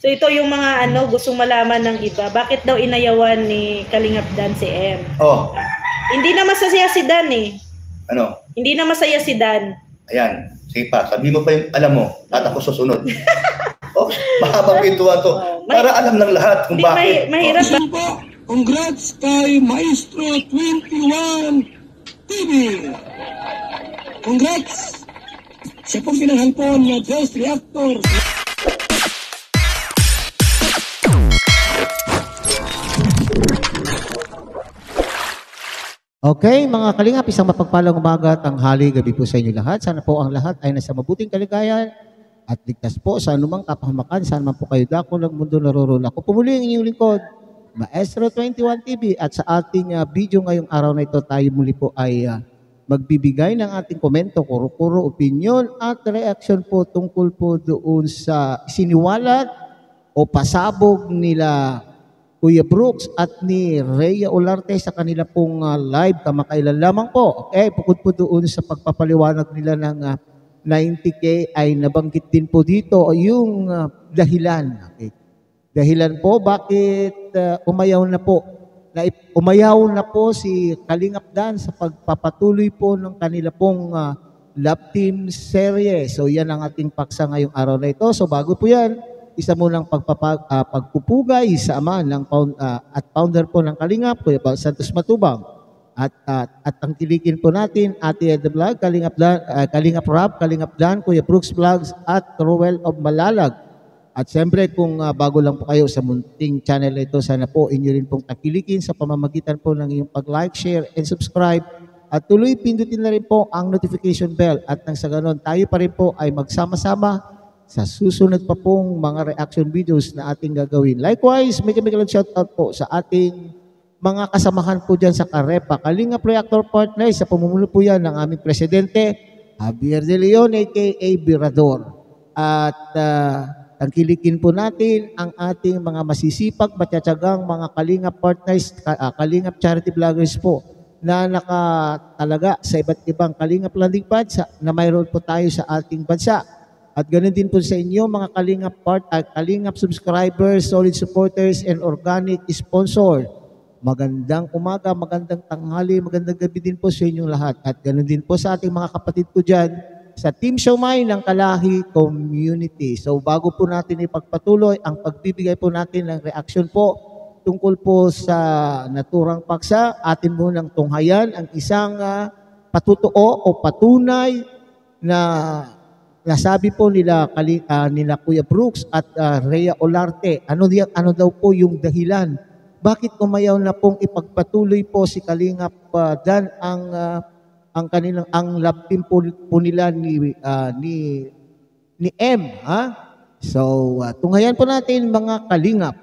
So ito yung mga gustong malaman ng iba. Bakit daw inayawan ni Kalingap Dan si M? Oh. Hindi na masaya si Dan eh. Ano? Hindi na masaya si Dan. Ayan. Sige pa. Sabi mo pa yung alam mo. At ako susunod. Oh, mahabang pintuan to. Para alam ng lahat kung bakit. Mahirap ba? Congrats kay Maestro 21 TV. Congrats. Siya pong pinanghalpon ng Ghost Reactor. Okay, mga kalingap, isang mapagpalang umaga, tanghali, gabi po sa inyo lahat. Sana po ang lahat ay nasa mabuting kaligayahan at ligtas po sa anumang kapahamakan. Saan man po kayo dako ng mundo naroroon. Ako po muli ang inyong lingkod, Maestro 21 TV. At sa ating video ngayong araw na ito, tayo muli po ay magbibigay ng ating komento, kuro-kuro, opinion at reaction po tungkol po doon sa siniwalat o pasabog nila Kuya Brooks at ni Rhea Olarte sa kanila pong live kamakailan lamang po. Okay, bukod po doon sa pagpapaliwanag nila ng 90K ay nabanggit din po dito yung dahilan. Okay. Dahilan po bakit umayaw na po si Kalingap Dan sa pagpapatuloy po ng kanila pong love team serye. So yan ang ating paksa ngayong araw na ito. So bago po yan, isa munang pagpupugay sa ama ng at founder po ng Kalingap, Kuya Bal Santos Matubang. At tangkilikin po natin Ate The Vlog, Kalingap Rap, Kalingap Dan, Kuya Brooks Vlogs at Ruel of Malalag. At siyempre kung bago lang po kayo sa munting channel na ito, sana po inyo rin pong takilikin sa pamamagitan po ng iyong pag-like, share, and subscribe. At tuloy pindutin na rin po ang notification bell at nang sa ganon tayo pa rin po ay magsama-sama sa susunod pa pong mga reaction videos na ating gagawin. Likewise, may shoutout po sa ating mga kasamahan po dyan sa Karepa, Kalingap Reactor Partners, sa pamumuno po yan ng aming presidente, Javier De Leon, a.k.a. Birador. At tangkilikin po natin ang ating mga masisipag, matyatsagang mga Kalingap Partners, Kalingap Charity Vloggers po, na nakatalaga sa iba't ibang Kalingap landing pads na mayroon po tayo sa ating bansa. At ganoon din po sa inyo mga Kalingap subscribers, solid supporters, and organic sponsor. Magandang umaga, magandang tanghali, magandang gabi din po sa inyong lahat. At ganoon din po sa ating mga kapatid ko dyan sa Team Siomay ng Kalahi Community. So bago po natin ipagpatuloy ang pagbibigay po natin ng reaction po tungkol po sa naturang paksa, atin munang tunghayan ang isang patutuo o patunay na nasabi po nila Kuya Brooks at Rhea Olarte. Ano daw po yung dahilan? Bakit umayaw na pong ipagpatuloy po si Kalingap Dan ang kanilang love team po nila ni M, ha? So tunghayan po natin mga Kalingap.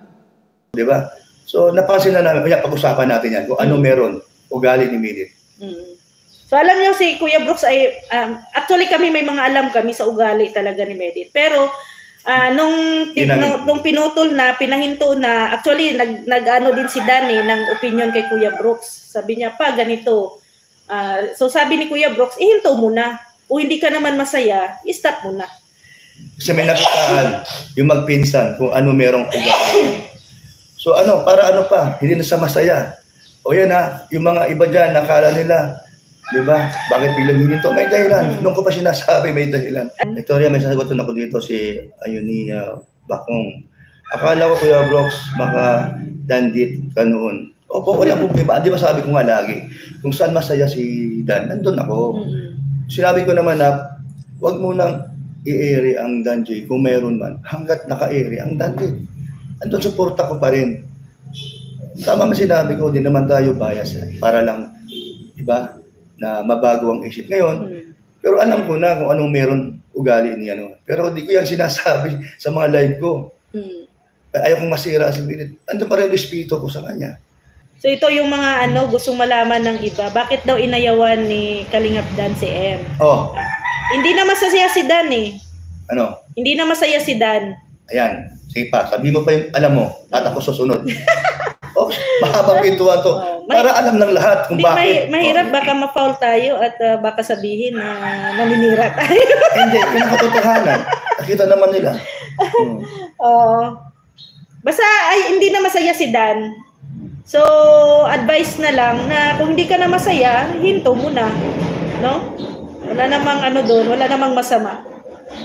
'Di ba? So napansin na namin, kaya pag-usapan natin yan kung ano meron ugali ni Minit. So alam niyo si Kuya Brooks ay actually kami may mga alam kami sa ugali talaga ni Medit. Pero nung pinutol na, pinahinto na, actually nag-ano din si Danny ng opinion kay Kuya Brooks. Sabi niya pa ganito. So sabi ni Kuya Brooks, ihinto mo na. O hindi ka naman masaya, i-stop mo na. Kasi may nakitaan yung magpinsan kung ano merong ugali. So para pa, hindi na sa masaya. O yan yung mga iba dyan, nakala nila, di ba? Bakit biglang hininto? May dahilan. Nung ko pa sinasabi, may dahilan. Victoria, may sasagutan ako dito si Ayuni Bakong. Akala ko, Kuya Brooks, baka dandit ka noon. Opo, wala problema. Di ba sabi ko nga lagi, kung saan masaya si Dan, nandun ako. Sinabi ko naman na, huwag mo nang i-ere ang Danjoy kung meron man. Hanggat naka-ere ang Danjoy. Andun, suporta ko pa rin. Tama man sinabi ko, di naman tayo bias. Para lang, diba, na mabago ang isip ngayon. Pero alam ko na kung anong meron ugali niya. Pero di ko yan sinasabi sa mga live ko. Ayaw kong masira si Minit. Andun pa rin respeto ko sa kanya. So ito yung mga gustong malaman ng iba. Bakit daw inayawan ni Kalingap Dan si M? Oh. Hindi na masaya si Dan eh. Ano? Hindi na masaya si Dan. Ayan. Sige pa. Sabi mo pa yung alam mo. At ako susunod. Oh, mahabang pintuan to. Para alam ng lahat kung bakit. Mahirap baka ma-foul tayo at baka sabihin na naninira tayo. Hindi. Yung katotohanan. Nakita naman nila. Basta ay hindi na masaya si Dan. So, advice na lang na kung hindi ka na masaya, hinto mo na, no? Wala namang ano doon, wala namang masama.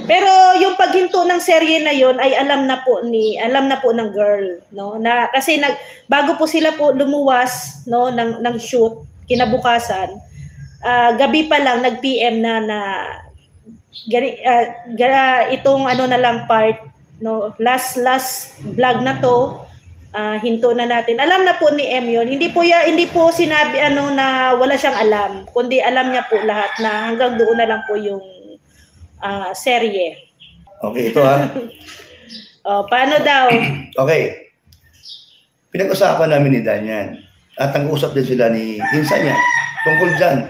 Pero yung paghinto ng serye na yon ay alam na po ng girl, no? Na kasi bago po sila po lumuwas, no, ng shoot kinabukasan, gabi pa lang nag-PM na itong ano na lang part, no, last vlog na to, hinto na natin. Alam na po ni M yun. Hindi po sinabi na wala siyang alam, kundi alam niya po lahat na hanggang doon na lang po yung serye. Okay, ito Paano daw? Okay. Pinag-usapan namin ni Dan yan. At nag-usap din sila ni Insa niya tungkol dyan.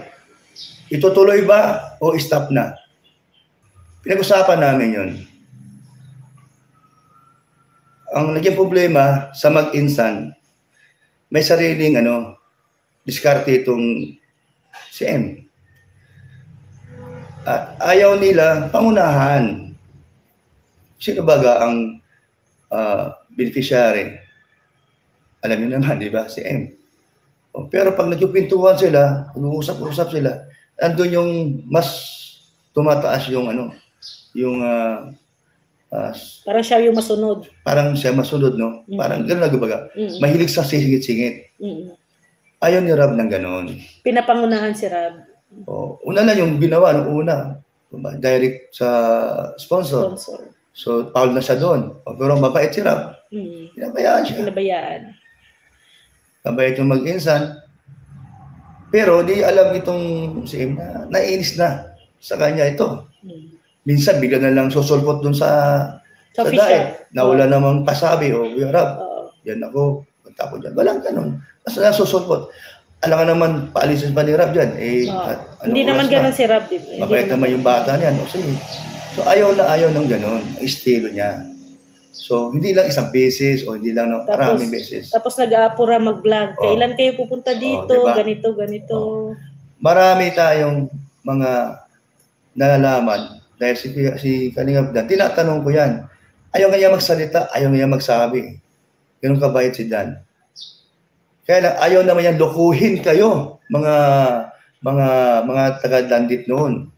Itutuloy ba o stop na? Pinag-usapan namin yun. Ang naging problema sa mag-insan, may sariling diskarte itong si M. At ayaw nila pangunahan. Sino baga ang beneficiary? Alam niyo naman, di ba? Si M. Pero pag nagpintuan sila, nag-uusap-usap sila, andun yung mas tumataas yung parang siya yung masunod. Parang siya masunod, no? Parang gano'n nagbaga. Mahilig sa singit-singit. Ayaw ni Rab ng gano'n. Pinapangunahan si Rab. Una na yung ginawa ng una. Direct sa sponsor. So, foul na siya doon. Pero mabait si Rab. Pinabayaan siya. Mabait yung mag-insan. Pero di alam itong si M na naiinis na sa kanya ito. Minsan bigla na lang susulpot dun sa diet. Na wala namang pasabi o Rab. Yan ako. Punta ko dyan. Walang ganun. Basta na susulpot. Alam ka naman, paalisin pa ni Rab dyan. Hindi naman ganun si Rab. Mabait naman yung bata niyan. So ayaw ng ganun. Ang estilo niya. So hindi lang isang beses o hindi lang maraming beses. Tapos nag-aapura mag-vlog. Kailan kayo pupunta dito? Diba? Ganito. Marami tayong mga nalalaman. Dahil si Kalingap Dan, tinatanong ko yan. Ayaw nga magsalita, ayaw nga magsabi. Ganun kabait si Dan. Kaya lang, ayaw naman yan lukuhin kayo, mga taga-dandit noon.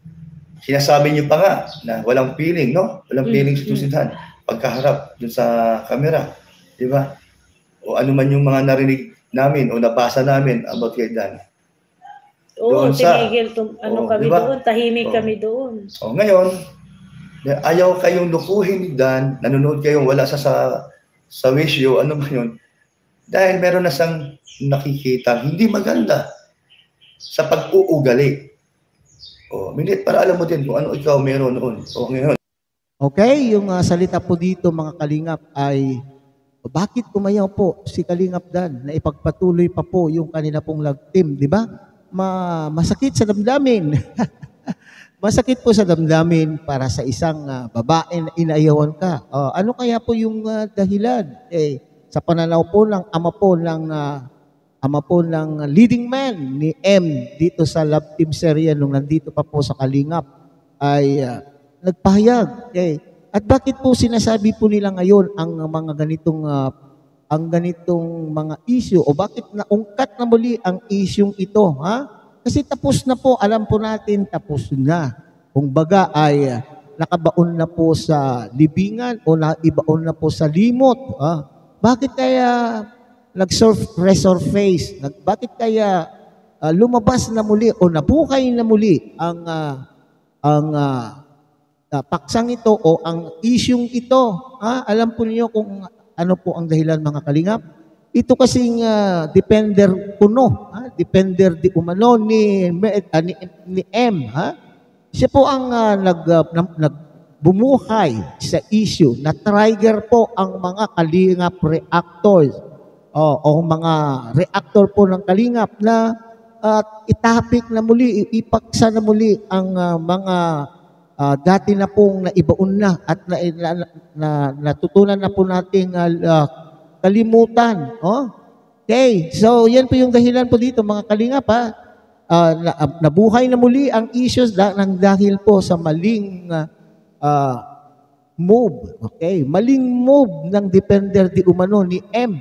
Sinasabi niyo pa nga na walang feeling, no? Walang feeling si Dan pagkaharap dun sa camera. Di ba? O ano man yung mga narinig namin o nabasa namin about kay Dan. Oo, tinigil kami diba? doon, tahimik kami doon. Ngayon, ayaw kayong lukuhin ni Dan, nanonood kayong wala sa wisyo, ano man yun, dahil meron na siyang nakikita hindi maganda sa pag-uugali. Minute, para alam mo din kung ano ikaw meron noon. Ngayon. Okay, yung salita po dito mga Kalingap ay bakit umayaw po si Kalingap Dan na ipagpatuloy pa po yung kanila pong love team, di ba? Masakit sa damdamin. Masakit po sa damdamin para sa isang babae na inayawan ka. Ano kaya po yung dahilan? Sa pananaw po ng ama po ng leading man ni M dito sa Love Team Serye nung nandito pa po sa Kalingap ay nagpahayag. At bakit po sinasabi po nila ngayon ang mga ganitong mga issue o bakit naungkat na muli ang isyung ito, ha? Kasi tapos na po, alam po natin, tapos na. Kung baga ay nakabaon na po sa libingan o naibaon na po sa limot, ha? Bakit kaya nag-resurface? Bakit kaya lumabas na muli o nabuhay na muli ang paksang ito o ang isyung ito? Ha? Alam po niyo kung ano po ang dahilan mga Kalingap? Ito kasing depender kuno, depender di umano ni M, ha? Siya po ang nagbumuhay sa issue, na trigger po ang mga Kalingap reactors o mga reactor po ng Kalingap na itapik na muli, ipaksa na muli ang mga dati na pong naibaon na at natutunan na po nating kalimutan. Okay, so yan po yung dahilan po dito mga Kalingap, ha? Nabuhay na muli ang issues dahil po sa maling move. Okay? Maling move ng Defender di umano ni M.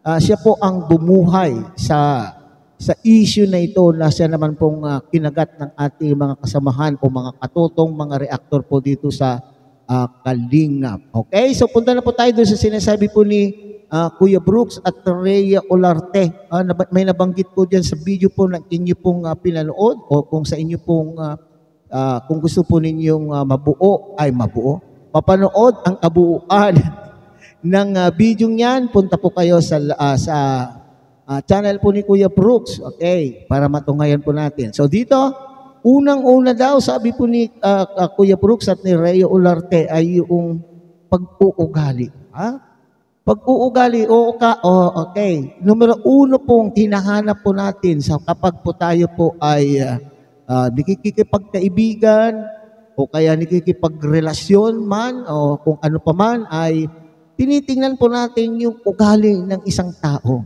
Siya po ang bumuhay sa issue na ito na siya naman pong kinagat ng ating mga kasamahan o mga katutong mga reactor po dito sa Kalingap. Okay? So punta na po tayo doon sa sinasabi po ni Kuya Brooks at Rhea Olarte. May nabanggit po dyan sa video po na inyo pong pinanood o kung sa inyo pong kung gusto po ninyong mapanood ang kabuuan ng video niyan, punta po kayo sa channel po ni Kuya Brooks, okay, para matunghayan po natin. So dito, unang-una daw, sabi po ni Kuya Brooks at ni Rhea Olarte ay yung pag-uugali. Pag-uugali, okay. Numero 1 pong hinahanap po natin kapag po tayo po ay nakikipagkaibigan o kaya nakikipagrelasyon man o kung ano pa man ay tinitingnan po natin yung ugali ng isang tao.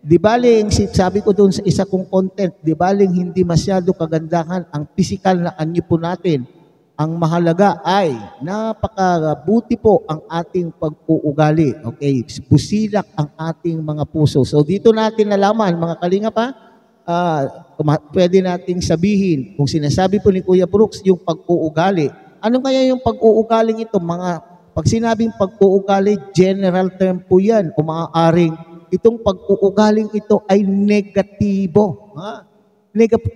Di baling, sabi ko doon sa isa kong content, di baling hindi masyado kagandahan ang physical na anyo po natin. Ang mahalaga ay napakabuti po ang ating pag-uugali. Okay, busilak ang ating mga puso. So dito natin nalaman, mga kalinga pa, pwede nating sabihin, kung sinasabi po ni Kuya Brooks, yung pag-uugali. Ano kaya yung pag-uugaling ito? Pag sinabing pag-uugali, general term po yan, o maaaring itong pag-uugaling ito ay negatibo.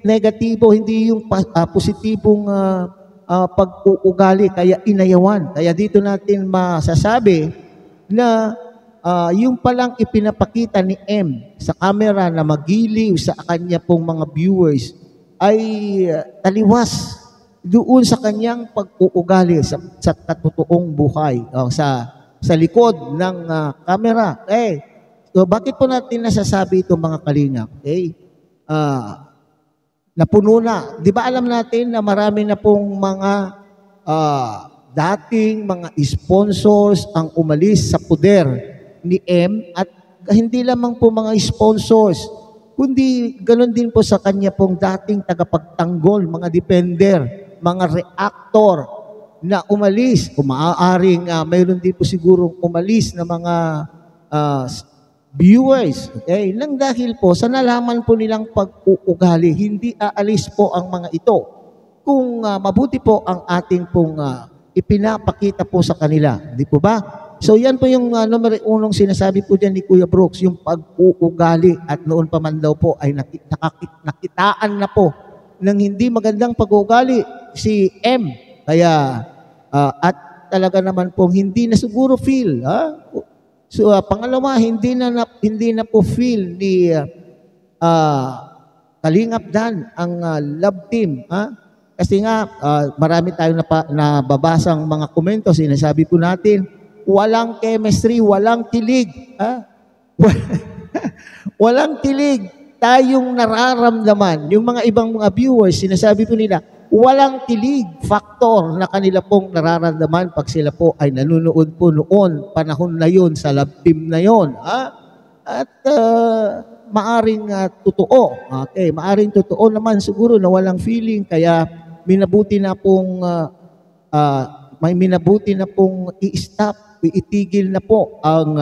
Negatibo, hindi yung positibong pag-uugali, kaya inayawan. Kaya dito natin masasabi na yung palang ipinapakita ni M sa camera na magiliw sa kanya pong mga viewers ay taliwas doon sa kanyang pag-uugali sa katotoong buhay sa likod ng camera. So bakit po natin nasasabi ito, mga kalingap? Napuno na. Di ba alam natin na marami na pong mga dating mga sponsors ang umalis sa poder ni M at hindi lamang po mga sponsors, kundi ganoon din po sa kanya pong dating tagapagtanggol, mga defender, mga reactor na umalis. Kung maaaring mayroon din po sigurong umalis na mga viewers. Okay? Nang dahil po sa nalaman po nilang pag-uugali, hindi aalis po ang mga ito kung mabuti po ang ating pong ipinapakita po sa kanila. Di po ba? So yan po yung numero 1 sinasabi po dyan ni Kuya Brooks, yung pag-uugali. At noon pa man daw po ay nakitaan na po ng hindi magandang pag-uugali si M. Kaya at talaga naman po hindi na siguro feel. So pangalawa, hindi na po feel ni Kalingap Dan ang love team. Kasi nga marami tayong nababasang mga komento, sinasabi po natin, walang chemistry, walang kilig. Walang kilig. Tayong nararamdaman. Yung mga ibang mga viewers, sinasabi po nila, walang kilig factor na kanila pong nararamdaman pag sila po ay nanonood po noon, panahon na yun, sa love team na yun. At maaring totoo. Okay, maaring totoo naman siguro na walang feeling, kaya minabuti na pong i-stop, itigil na po ang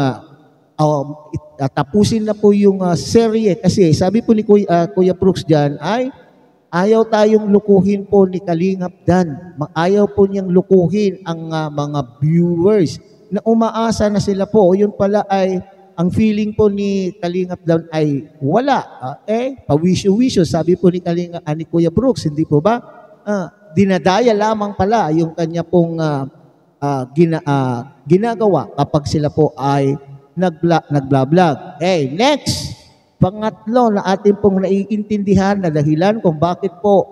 tapusin na po yung serye. Kasi sabi po ni Kuya Brooks dyan ay ayaw tayong lukuhin po ni Kalingap Dan. Ayaw po niyang lukuhin ang mga viewers na umaasa na sila po. Yun pala ay ang feeling po ni Kalingap Dan ay wala. Pawisyo-wisyo, sabi po ni Kuya Brooks, hindi po ba? Dinadaya lamang pala yung kanya pong ginagawa kapag sila po ay nagblablag. Next, pangatlo na atin pong naiintindihan na dahilan kung bakit po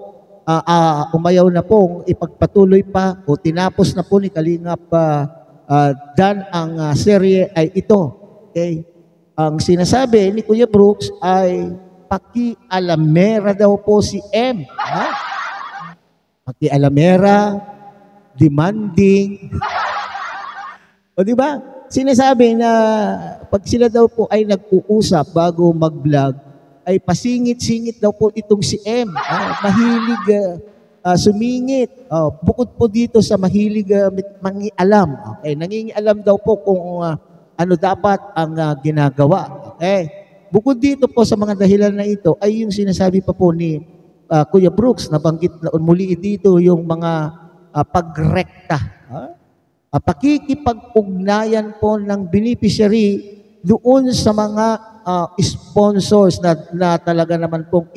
umayaw na pong ipagpatuloy pa o tinapos na po ni Kalingap Dan ang serye ay ito. Okay? Ang sinasabi ni Kuya Brooks ay pakialamera daw po si M. Pakialamera, demanding. O di ba? Sinasabi na pag sila daw po ay nag-uusap bago mag-vlog, ay pasingit-singit daw po itong si M. sumingit. Bukod po dito sa mahilig mangialam. Okay, nangingialam daw po kung ano dapat ang ginagawa. Okay? Bukod dito po sa mga dahilan na ito ay yung sinasabi pa po ni Kuya Brooks, nabanggit na muli dito yung mga pagrekta. Pakikipag-ugnayan po ng beneficiary doon sa mga sponsors na talaga naman pong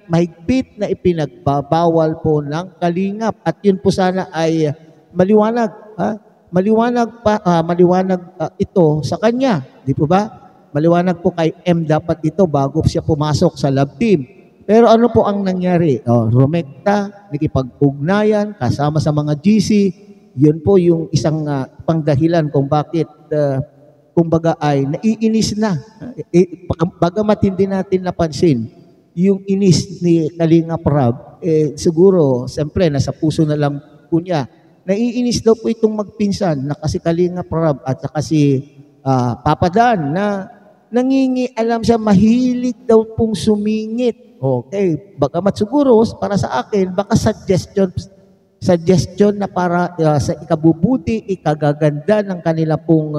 mahigpit na ipinagbabawal po ng kalingap. At yun po sana ay maliwanag. Maliwanag ito sa kanya. Di po ba? Maliwanag po kay M dapat ito bago siya pumasok sa love team. Pero ano po ang nangyari? Rumekta, nakipag-ugnayan, kasama sa mga GC. Yun po yung isang pangdahilan kung bakit kumbaga ay naiinis na. Bagamat hindi natin napansin yung inis ni Kalinga Prab, siguro, siyempre, nasa puso na lang po niya. Naiinis daw po itong magpinsan na kasi Kalinga Prab at saka si Papa Dan na nangingialam siya, mahilig daw pong sumingit. Okay, bagamat siguro para sa akin, baka suggestion na para sa ikabubuti, ikagaganda ng kanila pong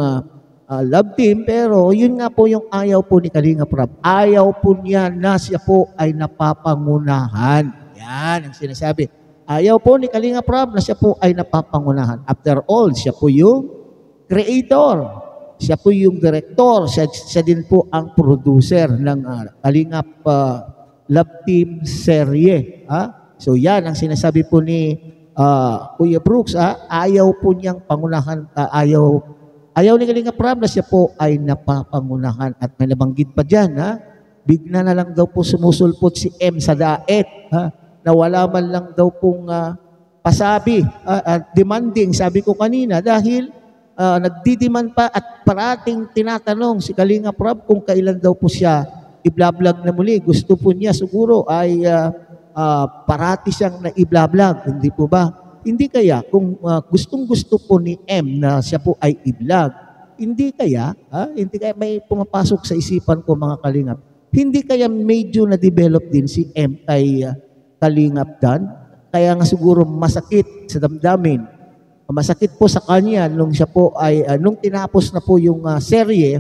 love team, pero yun nga po yung ayaw po ni Kalinga Prab. Ayaw po niya na siya po ay napapangunahan. Yan ang sinasabi. Ayaw po ni Kalinga Prab na siya po ay napapangunahan. After all, siya po yung creator. Siya po yung director. Siya din po ang producer ng Kalingap Love Team serye. So yan ang sinasabi po ni Kuya Brooks. Ayaw po niyang pangunahan, ayaw ni Kalinga Prab na siya po ay napapangunahan. At may nabanggit pa dyan, bigla na lang daw po sumusulpot si M sa daet, na wala man lang daw pong pasabi, demanding, sabi ko kanina, dahil nagdidiman pa at parating tinatanong si Kalinga Prab kung kailan daw po siya i-vlog na muli. Gusto po niya siguro ay parati siyang na-i-vlog, hindi po ba? Hindi kaya kung gustong-gusto po ni M na siya po ay i-vlog, hindi kaya may pumapasok sa isipan ko mga Kalingap, hindi kaya medyo na-develop din si M kay Kalingap Dan? Kaya nga siguro masakit sa damdamin. Masakit po sa kanya nung siya po ay, nung tinapos na po yung serye,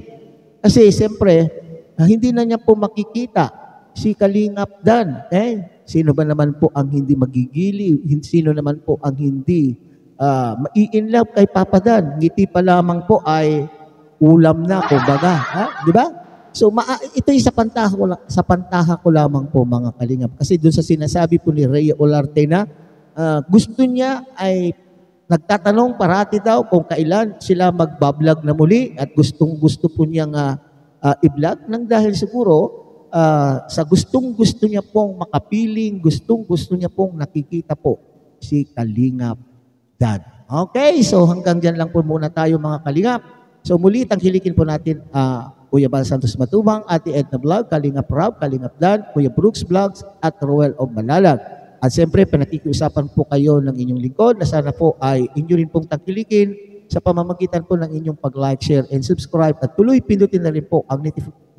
kasi siyempre, hindi na niya po makikita si Kalingap Dan. Sino ba naman po ang hindi magigiliw? Sino naman po ang hindi mai-inlove kay Papa Dan? Ngiti pa lamang po ay ulam na, kumbaga. Di ba? So, ito yung sa pantaha ko lamang po mga Kalingap. Kasi doon sa sinasabi po ni Rhea Olarte na gusto niya ay nagtatanong parati daw kung kailan sila magbablog na muli at gustong-gusto po niyang i-vlog nang dahil siguro sa gustong-gusto niya pong makapiling, gustong-gusto niya pong nakikita po si Kalingap Dan. Okay, so hanggang dyan lang po muna tayo mga Kalingap. So muli tangkilikin po natin Kuya Bal Santos Matubang, Ate Edna Vlog, Kalingap Prab, Kalingap Dan, Kuya Brooks Vlogs at Roel of Malalag. At siyempre, panakikiusapan po kayo ng inyong lingkod na sana po ay inyo rin pong tangkilikin sa pamamagitan po ng inyong pag-like, share, and subscribe. At tuloy pindutin na rin po ang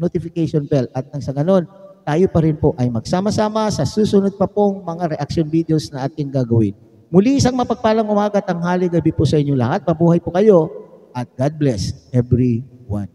notification bell. At nang sa ganon, tayo pa rin po ay magsama-sama sa susunod pa pong mga reaction videos na ating gagawin. Muli isang mapagpalang umaga, tanghali, gabi po sa inyo lahat. Mabuhay po kayo at God bless everyone.